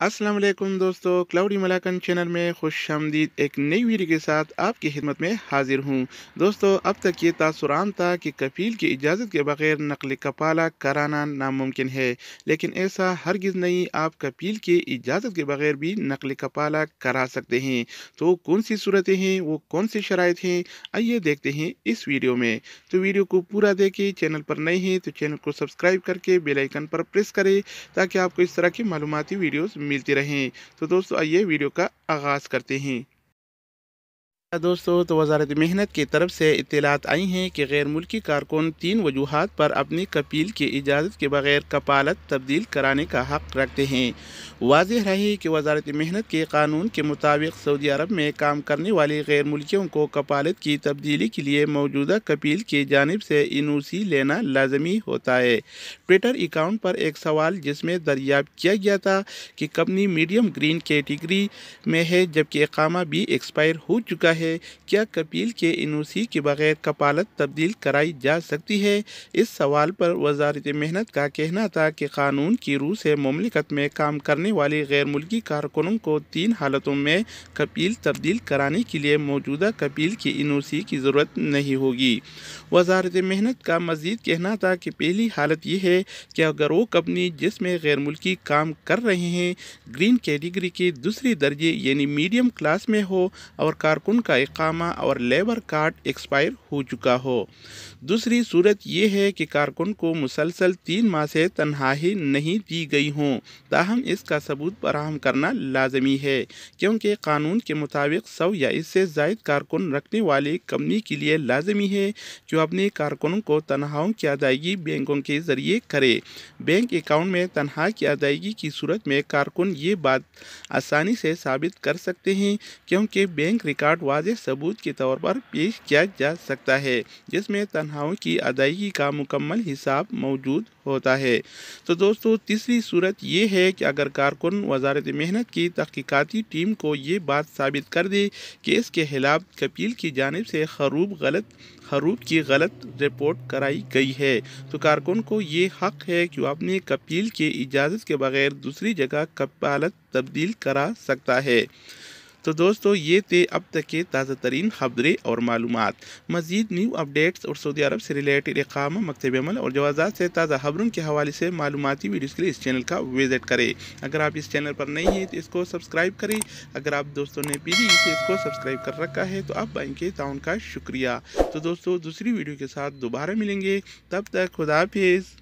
अस्सलाम वालेकुम दोस्तों, क्लाउडी मलाकन चैनल में खुशामदीद। एक नई वीडियो के साथ आपकी खिदमत में हाजिर हूँ। दोस्तों, अब तक ये तासुरान था कि कफील की इजाज़त के बगैर नकल कपाला कराना नामुमकिन है, लेकिन ऐसा हरगिज़ नहीं। आप कफील की इजाज़त के बगैर भी नकल कपाला करा सकते हैं। तो कौन सी सूरतें हैं, वो कौन सी शराइत हैं, आइए देखते हैं इस वीडियो में। तो वीडियो को पूरा देखें। चैनल पर नए हैं तो चैनल को सब्सक्राइब करके बेल आइकन पर प्रेस करें, ताकि आपको इस तरह की मालूमाती वीडियोस मिलती रहें। तो दोस्तों, आइए वीडियो का आगाज़ करते हैं। दोस्तों, तो वजारत मेहनत की तरफ से इत्तलात आई हैं कि गैर मुल्की कारकुन 3 वजूहात पर अपनी कफील की इजाज़त के बगैर कपालत तब्दील कराने का हक़ रखते हैं। वाज़ेह रही कि वजारत मेहनत के कानून के मुताबिक सऊदी अरब में काम करने वाले गैर मुल्कियों को कपालत की तब्दीली के लिए मौजूदा कफील की जानिब से एनओसी लेना लाजमी होता है। ट्विटर अकाउंट पर एक सवाल जिसमें दरियाफ्त किया गया था कि कंपनी मीडियम ग्रीन कैटेगरी में है जबकि इकामा भी एक्सपायर हो चुका है, क्या कफील के एनओसी के बगैर कपालत तब्दील कराई जा सकती है? इस सवाल पर वजारत मेहनत का कहना था कि कानून की रूह से मुमलिकत में काम करने वाले गैर मुल्की कारकुनों को 3 हालतों में कफील तब्दील कराने के लिए मौजूदा कफील की एनओसी की ज़रूरत नहीं होगी। वजारत मेहनत का मज़ीद कहना था कि पहली हालत यह है कि अगर वो कंपनी जिसमें गैर मुल्की काम कर रहे हैं ग्रीन कैटेगरी के दूसरी दर्जे यानी मीडियम क्लास में हो और कारकुन का इकामा और लेबर कार्ड एक्सपायर हो चुका हो। दूसरी सूरत यह है कि कारकुन को मुसलसल 3 माह से तनख्वाही नहीं दी गई हों, ताहम इसका सबूत फराहम करना लाजमी है, क्योंकि कानून के मुताबिक 100 या इससे ज़ायद कारकुन रखने वाली कंपनी के लिए लाजमी है कि अपने कारकुनों को तनख्वाहों की अदायगी बैंकों के ज़रिए करे। बैंक अकाउंट में तनख्वाह की अदायगी की सूरत में कारकुन ये बात आसानी से साबित कर सकते हैं, क्योंकि बैंक रिकॉर्ड वाज़ेह सबूत के तौर पर पेश किया जा सकता है, जिसमें तनख्वाहों की अदायगी का मुकम्मल हिसाब मौजूद होता है। तो दोस्तों, तीसरी सूरत ये है कि अगर कारकुन वजारत मेहनत की तहकीकाती टीम को ये बात साबित कर दे कि इसके खिलाफ कफील की जानिब से हरूब की गलत रिपोर्ट कराई गई है, तो कारकुन को ये हक़ है कि वह अपने कफील की इजाज़त के बगैर दूसरी जगह कपालत तब्दील करा सकता है। तो दोस्तों, ये थे अब तक के ताज़ा तरीन खबरें और मालूमात। मज़ीद न्यू अपडेट्स और सऊदी अरब से रिलेटेड इक़ामा, मकतब अमल और जवाज़ात से ताज़ा खबरों के हवाले से मालूमाती वीडियोज़ के लिए इस चैनल का विज़िट करें। अगर आप इस चैनल पर नए हैं तो इसको सब्सक्राइब करें। अगर आप दोस्तों ने पीढ़ी से इसको सब्सक्राइब कर रखा है तो आप इनके ताउन का शुक्रिया। तो दोस्तों, दूसरी वीडियो के साथ दोबारा मिलेंगे, तब तक खुदा हाफिज़।